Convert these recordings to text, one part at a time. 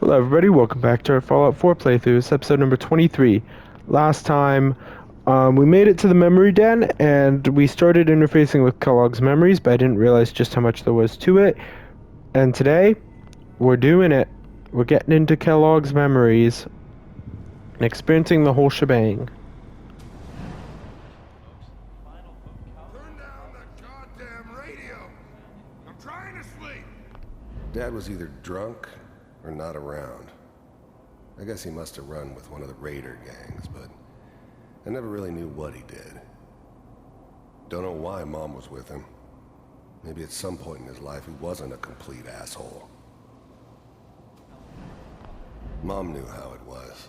Hello everybody, welcome back to our Fallout 4 playthrough. It's episode number 23. Last time, we made it to the memory den, and we started interfacing with Kellogg's memories, but I didn't realize just how much there was to it. And today, we're doing it. We're getting into Kellogg's memories, and experiencing the whole shebang. Turn down that goddamn radio! I'm trying to sleep! Dad was either drunk or not around. I guess he must have run with one of the raider gangs, but I never really knew what he did. Don't know why Mom was with him. Maybe at some point in his life he wasn't a complete asshole. Mom knew how it was.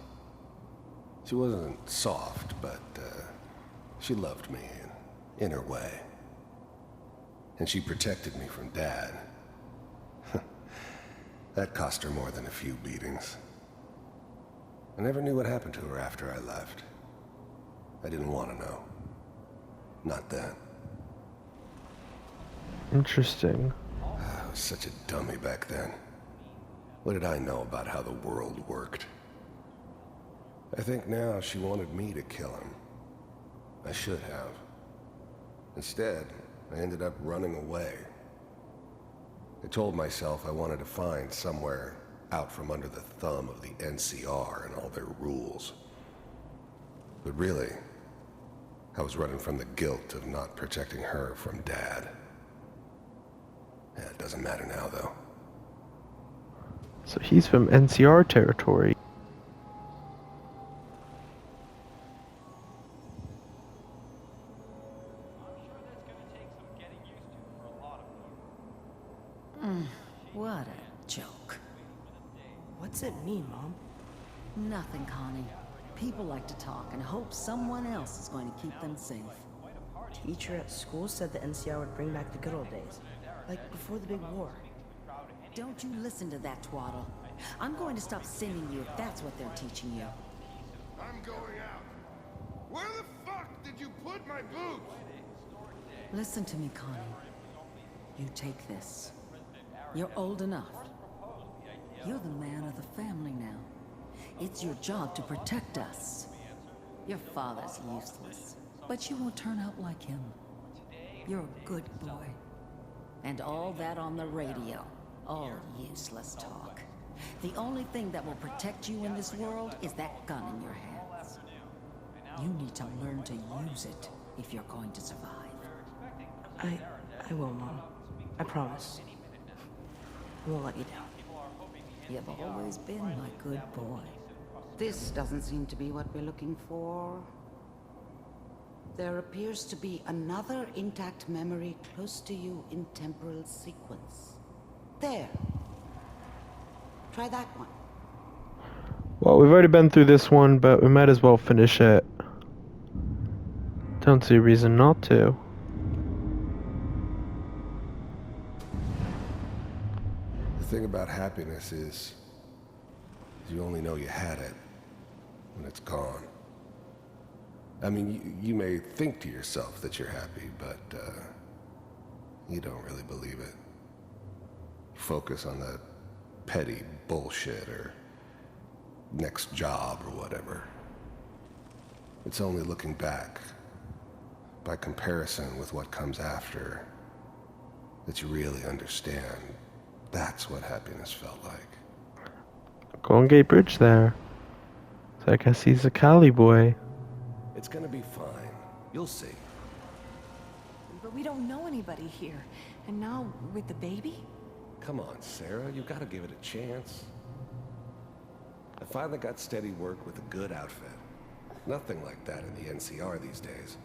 She wasn't soft, but she loved me in her way. And she protected me from Dad. That cost her more than a few beatings. I never knew what happened to her after I left. I didn't want to know. Not then. Interesting. I was such a dummy back then. What did I know about how the world worked? I think now she wanted me to kill him. I should have. Instead, I ended up running away. I told myself I wanted to find somewhere out from under the thumb of the NCR and all their rules. But really, I was running from the guilt of not protecting her from Dad. Yeah, it doesn't matter now, though. So he's from NCR territory. What a joke. What's it mean, Mom? Nothing, Connie. People like to talk and hope someone else is going to keep them safe. Teacher at school said the NCR would bring back the good old days. Like before the big war. Don't you listen to that twaddle. I'm going to stop sending you if that's what they're teaching you. I'm going out. Where the fuck did you put my boots? Listen to me, Connie. You take this. You're old enough. You're the man of the family now. It's your job to protect us. Your father's useless, but you won't turn out like him. You're a good boy. And all that on the radio, all useless talk. The only thing that will protect you in this world is that gun in your hands. You need to learn to use it if you're going to survive. I will, Mom. I promise. I won't let you down. You've always been my good boy. This doesn't seem to be what we're looking for. There appears to be another intact memory close to you in temporal sequence. There. Try that one. Well, we've already been through this one, but we might as well finish it. Don't see a reason not to. The thing about happiness is you only know you had it when it's gone. I mean, you may think to yourself that you're happy, but you don't really believe it. You focus on that petty bullshit or next job or whatever. It's only looking back, by comparison with what comes after, that you really understand. That's what happiness felt like. Golden Gate Bridge there. So I guess he's a Cali boy. It's gonna be fine. You'll see. But we don't know anybody here. And now, with the baby? Come on, Sarah. You gotta give it a chance. I finally got steady work with a good outfit. Nothing like that in the NCR these days.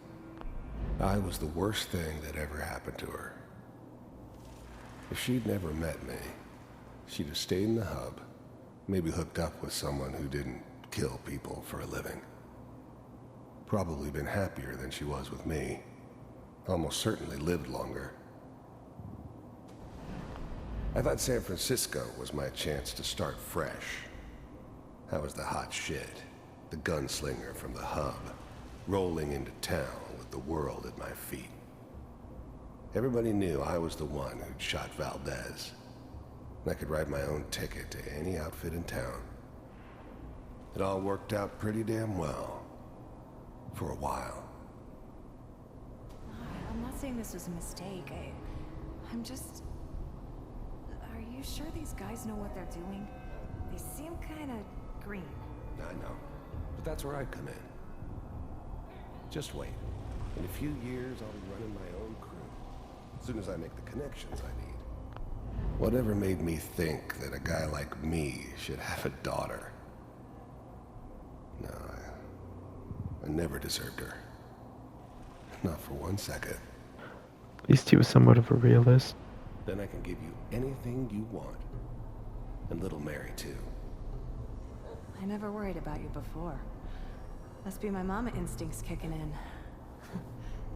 I was the worst thing that ever happened to her. If she'd never met me, she'd have stayed in the hub, maybe hooked up with someone who didn't kill people for a living. Probably been happier than she was with me. Almost certainly lived longer. I thought San Francisco was my chance to start fresh. I was the hot shit, the gunslinger from the hub, rolling into town with the world at my feet. Everybody knew I was the one who'd shot Valdez. and I could write my own ticket to any outfit in town. It all worked out pretty damn well. For a while. I'm not saying this was a mistake. I'm just... Are you sure these guys know what they're doing? They seem kind of green. I know. But that's where I come in. Just wait. In a few years, I'll be running my own crew. As soon as I make the connections I need. Whatever made me think that a guy like me should have a daughter? No, I never deserved her. Not for 1 second. At least he was somewhat of a realist. Then I can give you anything you want. And little Mary, too. I never worried about you before. Must be my mama instincts kicking in.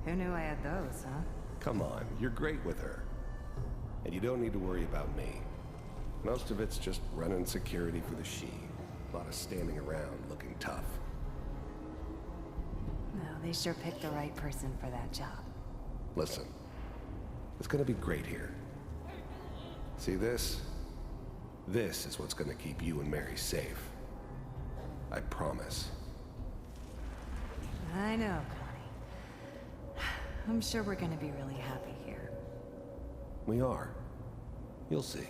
Who knew I had those, huh? Come on, you're great with her. And you don't need to worry about me. Most of it's just running security for the she. A lot of standing around looking tough. No, they sure picked the right person for that job. Listen, it's gonna be great here. See this? This is what's gonna keep you and Mary safe. I promise. I know, Connie. I'm sure we're gonna be really happy here. We are. You'll see.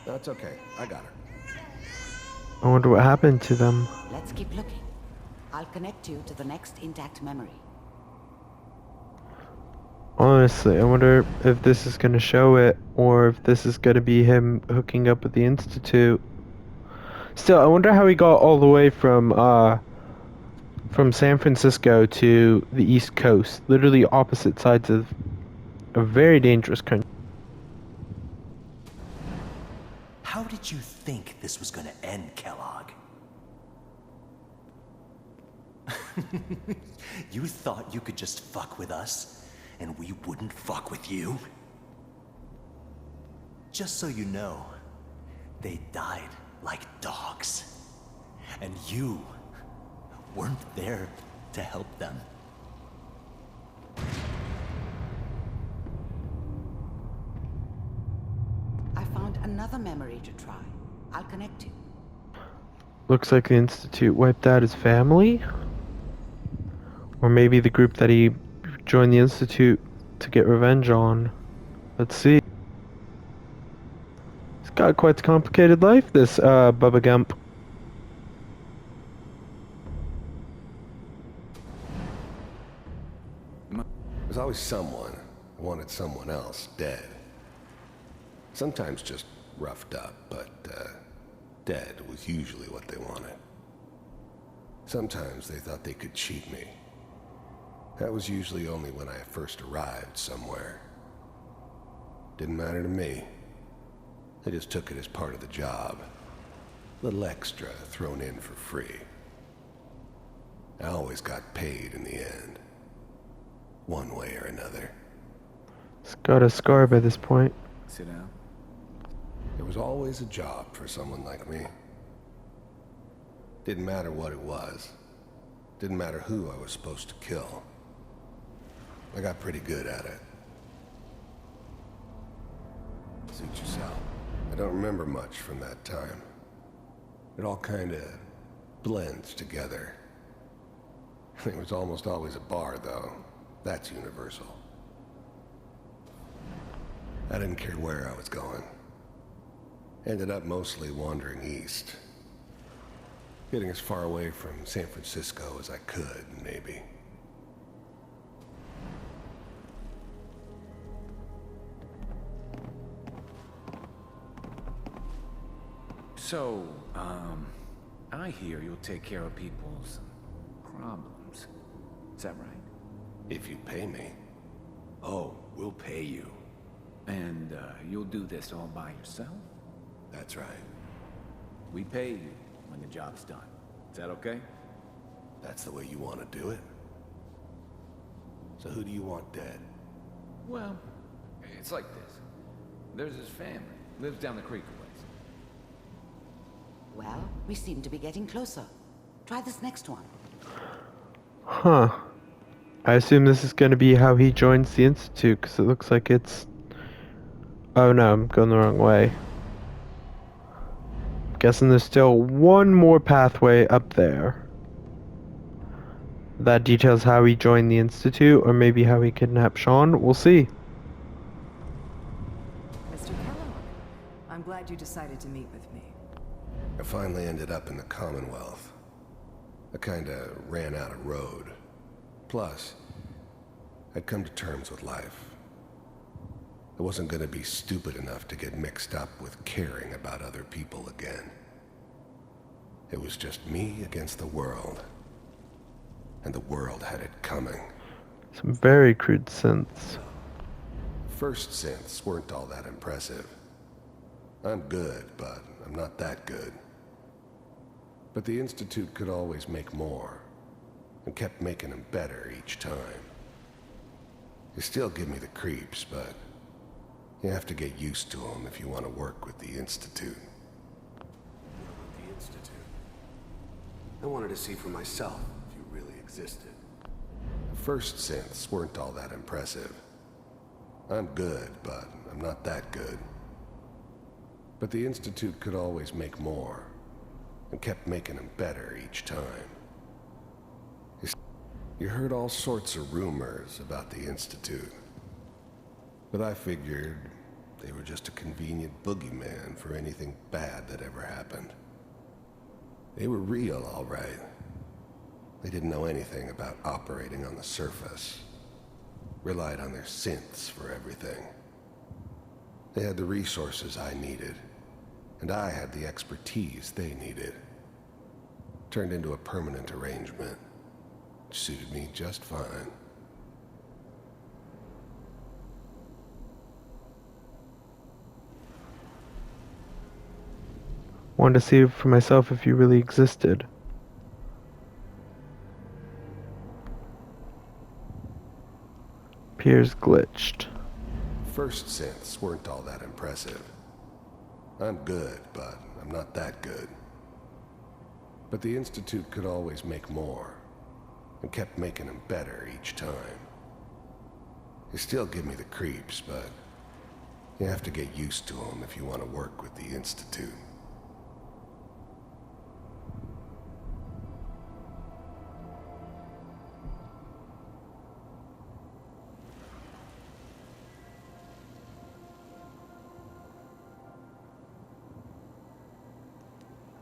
That's okay. I got her. I wonder what happened to them. Let's keep looking. I'll connect you to the next intact memory. Honestly, I wonder if this is going to show it, or if this is going to be him hooking up with the Institute. Still, I wonder how he got all the way from San Francisco to the East Coast, literally opposite sides of a very dangerous country. How did you think this was gonna end, Kellogg? You thought you could just fuck with us, and we wouldn't fuck with you? Just so you know, they died like dogs. And you weren't there to help them. I found another memory to try. I'll connect you. Looks like the Institute wiped out his family? Or maybe the group that he joined the Institute to get revenge on. Let's see. He's got quite a complicated life, this Bubba Gump. There's always someone who wanted someone else dead. Sometimes just roughed up, but dead was usually what they wanted. Sometimes they thought they could cheat me. That was usually only when I first arrived somewhere. Didn't matter to me. They just took it as part of the job. Little extra thrown in for free. I always got paid in the end. One way or another. He's got a scar by this point. Sit down. There was always a job for someone like me. Didn't matter what it was. Didn't matter who I was supposed to kill. I got pretty good at it. Suit yourself. I don't remember much from that time. It all kinda blends together. There was almost always a bar, though. That's universal. I didn't care where I was going. Ended up mostly wandering east. Getting as far away from San Francisco as I could, maybe. So, I hear you'll take care of people's problems. Is that right? If you pay me. Oh, we'll pay you. And, you'll do this all by yourself? That's right. We pay you when the job's done. Is that okay? That's the way you want to do it? So who do you want dead? Well, it's like this. There's his family. Lives down the creek a ways. Well, we seem to be getting closer. Try this next one. Huh. I assume this is going to be how he joins the Institute, because it looks like it's Oh no, I'm going the wrong way. Guessing there's still one more pathway up there. That details how he joined the Institute, or maybe how he kidnapped Sean. We'll see. Mr. Kellogg, I'm glad you decided to meet with me. I finally ended up in the Commonwealth. I kinda ran out of road. Plus, I'd come to terms with life. I wasn't gonna be stupid enough to get mixed up with caring about other people again. It was just me against the world. And the world had it coming. Some very crude synths. First synths weren't all that impressive. I'm good, but I'm not that good. But the Institute could always make more, and kept making them better each time. They still give me the creeps, but you have to get used to them if you want to work with the Institute. The Institute? I wanted to see for myself if you really existed. The first synths weren't all that impressive. I'm good, but I'm not that good. But the Institute could always make more, and kept making them better each time. You heard all sorts of rumors about the Institute, but I figured they were just a convenient boogeyman for anything bad that ever happened. They were real, all right. They didn't know anything about operating on the surface. Relied on their synths for everything. They had the resources I needed, and I had the expertise they needed. Turned into a permanent arrangement, which suited me just fine. Wanted to see for myself if you really existed. Appears glitched. First synths weren't all that impressive. I'm good, but I'm not that good. But the Institute could always make more, and kept making them better each time. They still give me the creeps, but you have to get used to them if you want to work with the Institute.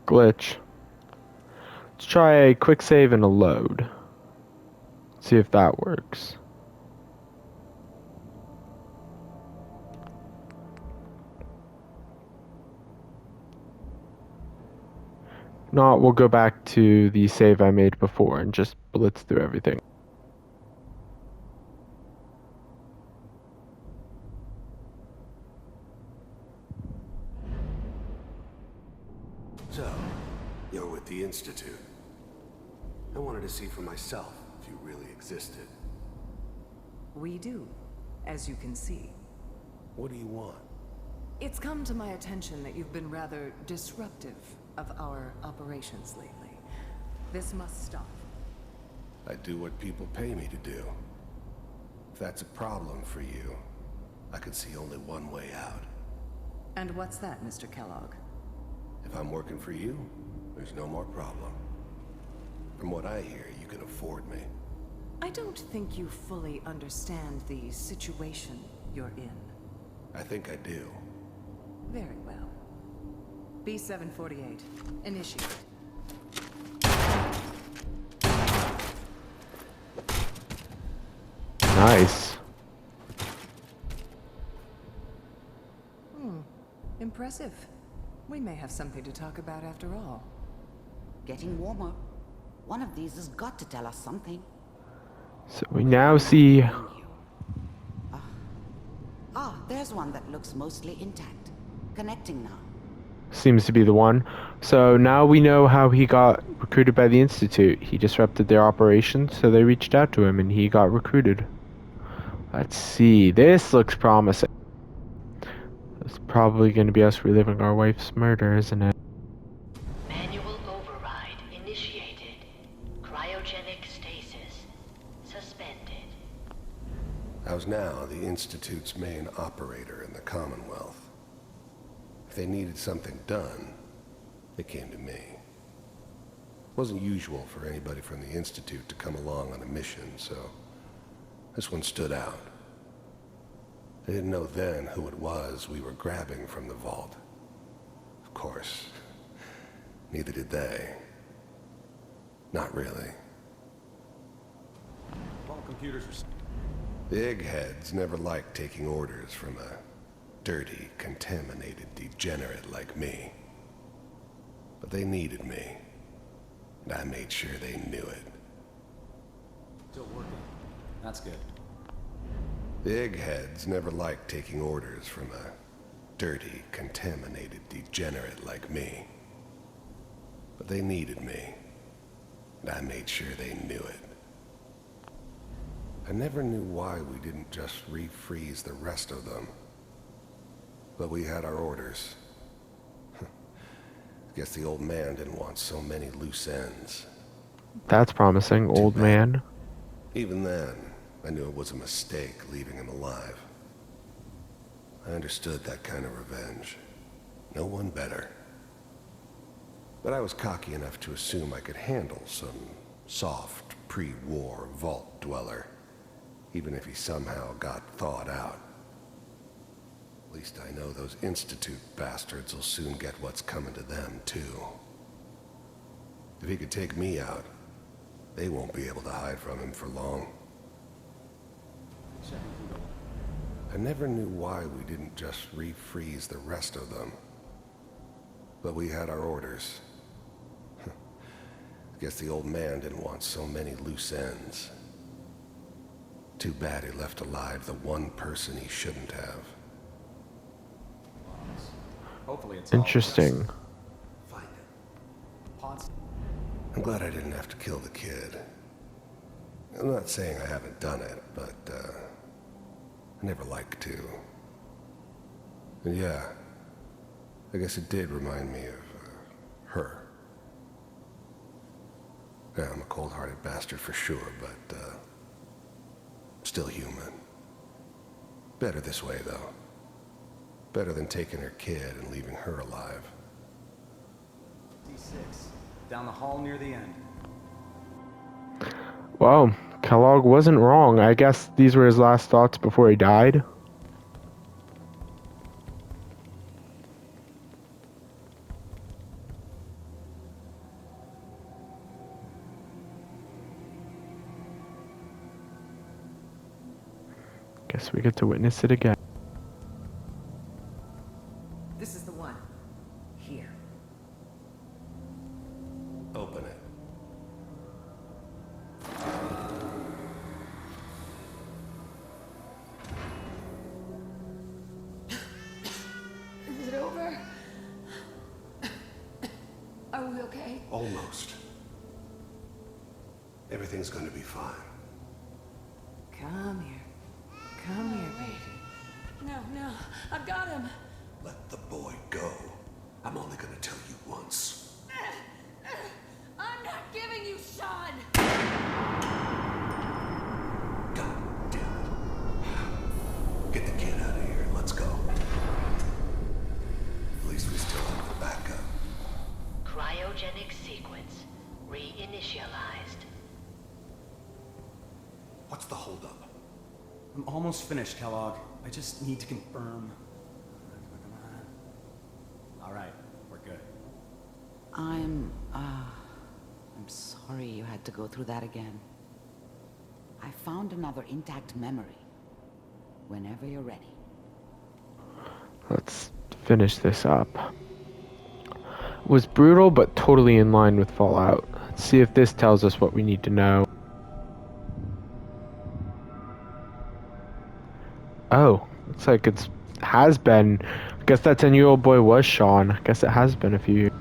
Glitch. Let's try a quick save and a load. See if that works. Not, we'll go back to the save I made before and just blitz through everything. So, you're with the Institute. I wanted to see for myself if you really existed. We do, as you can see. What do you want? It's come to my attention that you've been rather disruptive of our operations lately. This must stop. I do what people pay me to do. If that's a problem for you, I could see only one way out. And what's that, Mr. Kellogg? If I'm working for you, there's no more problem. From what I hear, you can afford me. I don't think you fully understand the situation you're in. I think I do. Very well. B-748, initiate. Nice. Impressive. We may have something to talk about after all. Getting warmer. One of these has got to tell us something. So we now see... Ah, there's one that looks mostly intact. Connecting now. Seems to be the one. So now we know how he got recruited by the Institute. He disrupted their operations, so they reached out to him and he got recruited. Let's see. This looks promising. It's probably going to be us reliving our wife's murder, isn't it? Manual override initiated. Cryogenic stasis suspended. How's now? The Institute's main operator in the Commonwealth. If they needed something done, they came to me. It wasn't usual for anybody from the Institute to come along on a mission, so this one stood out. They didn't know then who it was we were grabbing from the vault. Of course, neither did they. Not really. All computers are... The eggheads never liked taking orders from a dirty, contaminated degenerate like me. But they needed me, and I made sure they knew it. Still working. That's good. The eggheads never liked taking orders from a dirty, contaminated degenerate like me. But they needed me, and I made sure they knew it. I never knew why we didn't just refreeze the rest of them. But we had our orders. Guess the old man didn't want so many loose ends. That's promising, old man. Even then, I knew it was a mistake leaving him alive. I understood that kind of revenge. No one better. But I was cocky enough to assume I could handle some soft, pre-war vault dweller, even if he somehow got thawed out. At least I know those Institute bastards will soon get what's coming to them, too. If he could take me out, they won't be able to hide from him for long. I never knew why we didn't just refreeze the rest of them. But we had our orders. Guess the old man didn't want so many loose ends. Too bad he left alive the one person he shouldn't have. Hopefully it's Interesting. Find him. I'm glad I didn't have to kill the kid. I'm not saying I haven't done it, but I never like to. And yeah, I guess it did remind me of her. Yeah, I'm a cold-hearted bastard for sure, but still human. Better this way, though. Better than taking her kid and leaving her alive. D6. Down the hall near the end. Well, Kellogg wasn't wrong. I guess these were his last thoughts before he died. Guess we get to witness it again. This is the one. Here. Open it. Is it over? Are we okay? Almost. Everything's going to be fine. Come here. Come here, baby. No, I've got him. Let the boy go. I'm only going to tell you once. I'm not giving you Sean. God damn it. Get the kid out of here and let's go. At least we still have the backup. Cryogenic sequence reinitialized. What's the holdup? I'm almost finished, Kellogg. I just need to confirm. Come on. All right, we're good. I'm sorry you had to go through that again. I found another intact memory. Whenever you're ready. Let's finish this up. It was brutal, but totally in line with Fallout. Let's see if this tells us what we need to know. Oh, looks like it's has been. I guess that 10-year-old boy was Sean. I guess it has been a few years.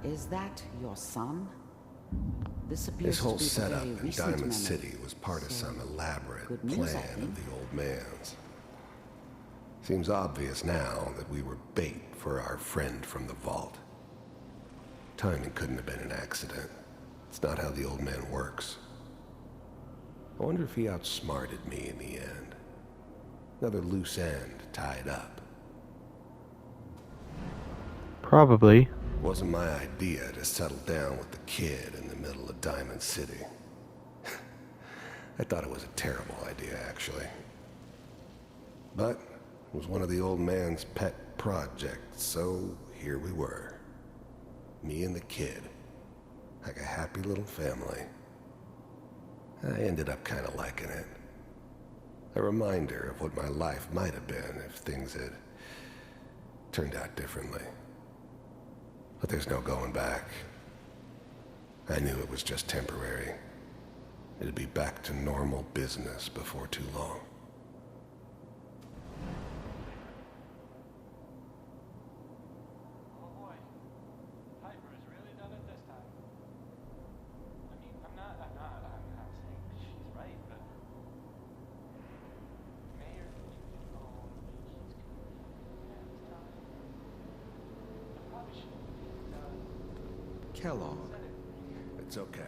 Is that your son? This appears This whole to be a setup very in recent Diamond memory. City was part of So, some elaborate good news, I plan think. of the old man's. Seems obvious now that we were bait for our friend from the vault. Timing couldn't have been an accident. It's not how the old man works. I wonder if he outsmarted me in the end. Another loose end tied up. Probably. Wasn't my idea to settle down with the kid in the middle of Diamond City. I thought it was a terrible idea, actually. But it was one of the old man's pet projects, so here we were. Me and the kid. Like a happy little family. I ended up kind of liking it. A reminder of what my life might have been if things had turned out differently. But there's no going back. I knew it was just temporary. It'd be back to normal business before too long. Kellogg. It's okay.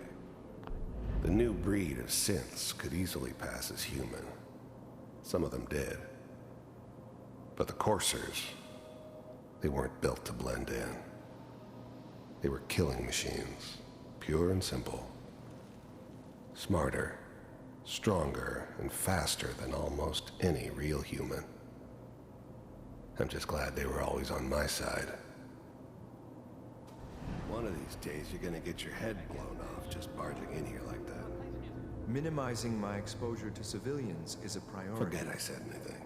The new breed of synths could easily pass as human. Some of them did. But the coursers, they weren't built to blend in. They were killing machines, pure and simple. Smarter, stronger, and faster than almost any real human. I'm just glad they were always on my side. One of these days, you're gonna get your head blown off just barging in here like that. Minimizing my exposure to civilians is a priority. Forget I said anything.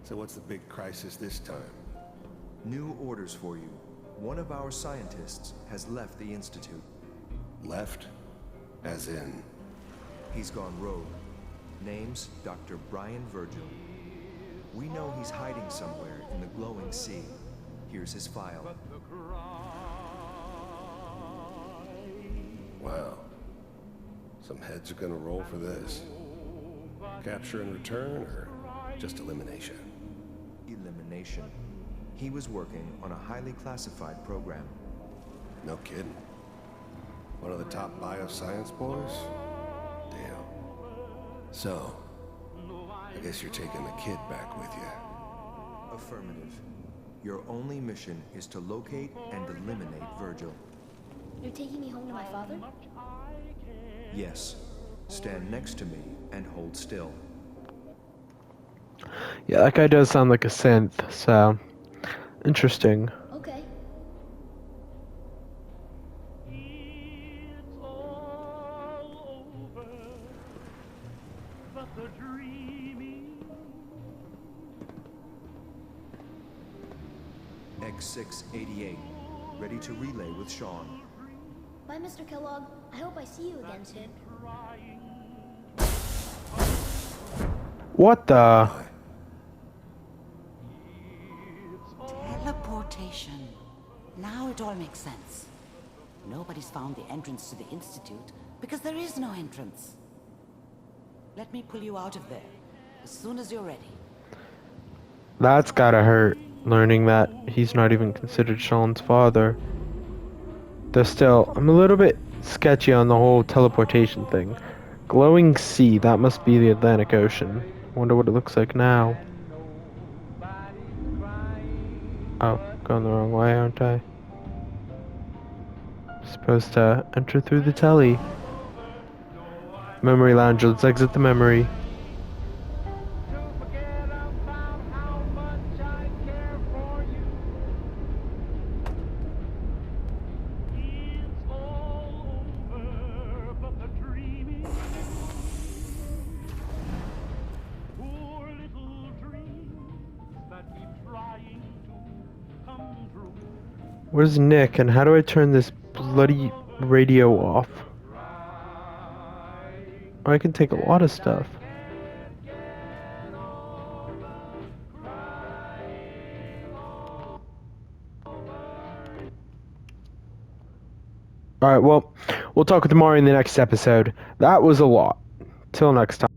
So what's the big crisis this time? New orders for you. One of our scientists has left the Institute. Left? As in? He's gone rogue. Name's Dr. Brian Virgil. We know he's hiding somewhere in the glowing sea. Here's his file. Wow. Some heads are gonna roll for this. Capture and return, or just elimination? Elimination. He was working on a highly classified program. No kidding. One of the top bioscience boys? Damn. So, I guess you're taking the kid back with you. Affirmative. Your only mission is to locate and eliminate Virgil. You're taking me home to my father? Yes. Stand next to me and hold still. Yeah, that guy does sound like a synth, so interesting. Okay. X688. Ready to relay with Sean. Bye, Mr. Kellogg. I hope I see you again soon. What the? Teleportation. Now it all makes sense. Nobody's found the entrance to the Institute because there is no entrance. Let me pull you out of there as soon as you're ready. That's gotta hurt, learning that he's not even considered Sean's father. Though still, I'm a little bit sketchy on the whole teleportation thing. Glowing sea, that must be the Atlantic Ocean. Wonder what it looks like now. Oh, going the wrong way, aren't I? Supposed to enter through the telly. Memory lounge, let's exit the memory. Where's Nick, and how do I turn this bloody radio off? I can take a lot of stuff. Alright, well, we'll talk with Mari in the next episode. That was a lot. Till next time.